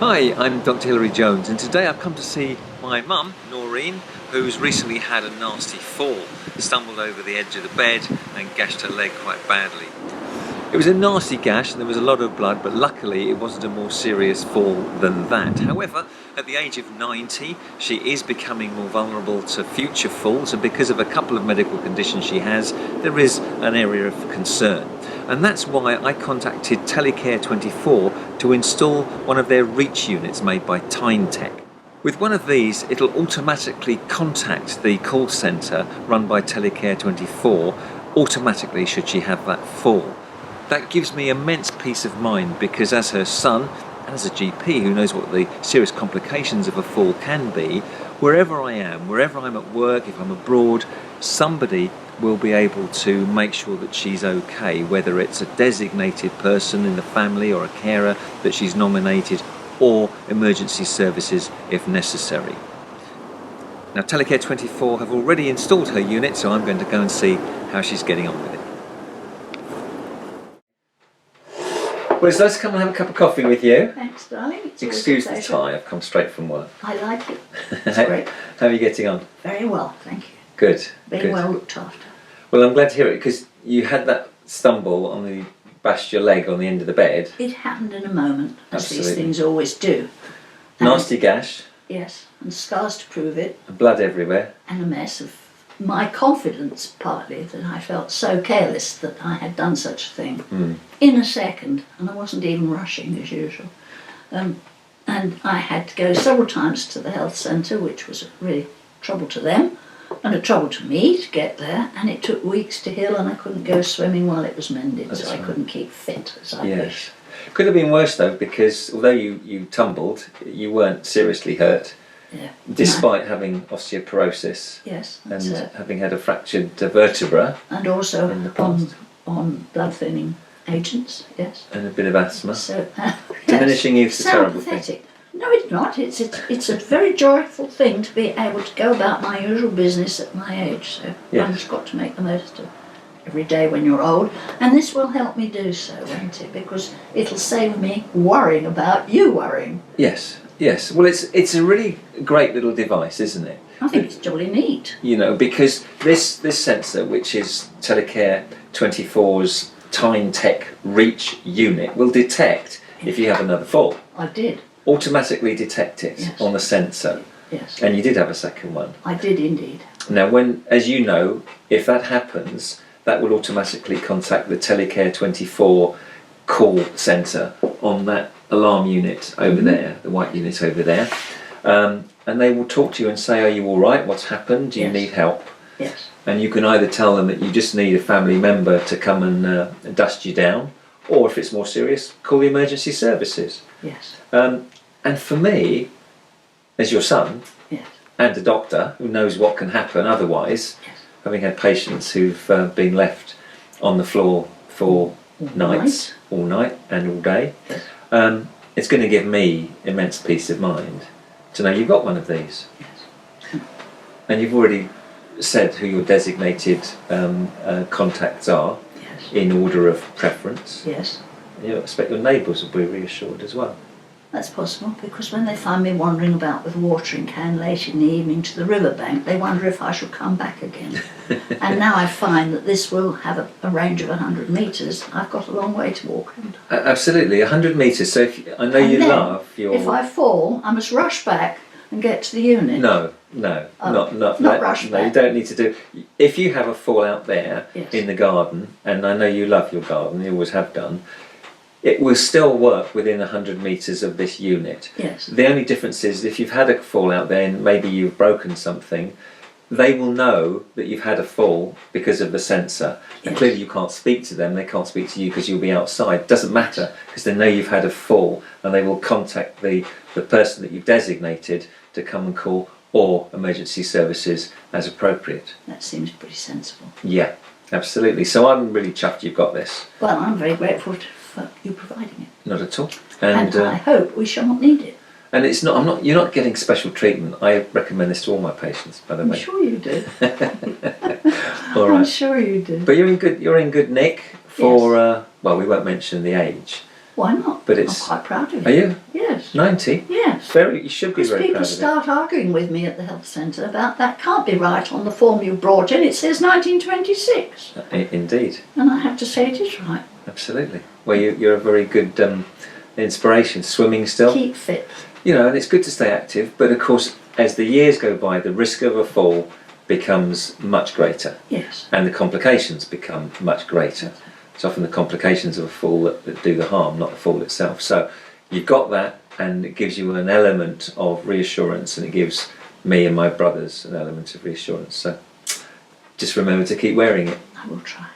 Hi, I'm Dr. Hilary Jones, and today I've come to see my mum, Noreen, who's recently had a nasty fall, stumbled over the edge of the bed and gashed her leg quite badly. It was a nasty gash and there was a lot of blood, but luckily it wasn't a more serious fall than that. However, at the age of 90, she is becoming more vulnerable to future falls, and because of a couple of medical conditions she has, there is an area of concern. And that's why I contacted Telecare24 to install one of their reach units made by Telecare. With one of these, it'll automatically contact the call centre run by Telecare24 automatically should she have that fall. That gives me immense peace of mind, because as her son and as a GP who knows what the serious complications of a fall can be, wherever I am, wherever I'm at work, if I'm abroad, somebody will be able to make sure that she's okay, whether it's a designated person in the family or a carer that she's nominated, or emergency services if necessary. Now, Telecare24 have already installed her unit, so I'm going to go and see how she's getting on with it. Well, it's nice to come and have a cup of coffee with you. Thanks, darling. Excuse the tie, I've come straight from work. I like it. It's great. How are you getting on? Very well, thank you. Good. Being well looked after. Well, I'm glad to hear it, because you had that stumble on the bashed your leg on the end of the bed. It happened in a moment, as Absolutely. these things always do. Nasty gash. Yes, and scars to prove it, Blood everywhere. and a mess of my confidence, partly, that I felt so careless that I had done such a thing in a second, and I wasn't even rushing as usual. And I had to go several times to the health centre, which was really trouble to them and a trouble to me to get there, and it took weeks to heal, and I couldn't go swimming while it was mended. That's so I right. couldn't keep fit as I Yes. wished. Could have been worse though, because although you tumbled, you weren't seriously hurt, Yeah. despite having osteoporosis Yes, and that's it. having had a fractured vertebra And also in the past. on blood thinning agents, yes. and a bit of asthma. So Diminishing youth's a so terrible thing. pathetic. No, it's not. It's a very joyful thing to be able to go about my usual business at my age. So Yes. one's got to make the most of every day when you're old, and this will help me do so, won't it? Because it'll save me worrying about you worrying. Yes, yes. Well, it's a really great little device, isn't it? I think it's jolly neat. You know, because this sensor, which is Telecare24's Telecare Reach unit, will detect if you have another fall. I did, Automatically detect it Yes. on the sensor. yes. And you did have a second one. I did indeed. Now, as you know, if that happens, that will automatically contact the Telecare24 call centre on that alarm unit over there, the white unit over there. And they will talk to you and say, are you all right? What's happened? Do you Yes. need help? Yes, And you can either tell them that you just need a family member to come and dust you down, or if it's more serious, call the emergency services. yes, And for me, as your son, yes, and a doctor who knows what can happen otherwise, yes. having had patients who've been left on the floor for nights, all night and all day, Yes. it's going to give me immense peace of mind to know you've got one of these. Yes. And you've already said who your designated contacts are Yes. in order of preference. Yes. You expect your neighbours will be reassured as well. That's possible, because when they find me wandering about with a watering can late in the evening to the riverbank, they wonder if I shall come back again. And now I find that this will have a range of 100 metres. I've got a long way to walk. And Absolutely, 100 metres. So I know you then, love your... if I fall, I must rush back and get to the unit. No, Oh, not not rush No, you back. don't need to do. If you have a fall out there Yes. in the garden, and I know you love your garden, you always have done, it will still work within 100 metres of this unit. Yes. The only difference is if you've had a fall out there and maybe you've broken something, they will know that you've had a fall because of the sensor. And Yes. clearly you can't speak to them, they can't speak to you because you'll be outside. Doesn't matter, because they know you've had a fall, and they will contact the person that you've designated to come and call, or emergency services as appropriate. That seems pretty sensible. Yeah, absolutely. So I'm really chuffed you've got this. Well, I'm very grateful for you providing it. Not at all. And I hope we shall not need it. And it's not. You're not getting special treatment. I recommend this to all my patients, by the I'm way. sure you do. All I'm right. sure you do. But you're in good nick for. Well, we won't mention the age. Why not? But it's- I'm quite proud of it. Are you? Yes. 90? Yes. You should be Because very people proud of start arguing with me at the health centre about that can't be right on the form you brought in. It says 1926. it. Indeed. And I have to say it is right. Absolutely. Well, you're a very good inspiration. Swimming still. Keep fit. You know, and it's good to stay active, but of course, as the years go by, the risk of a fall becomes much greater. Yes. And the complications become much greater. It's often the complications of a fall that do the harm, not the fall itself. So you've got that, and it gives you an element of reassurance, and it gives me and my brothers an element of reassurance. So just remember to keep wearing it. I will try.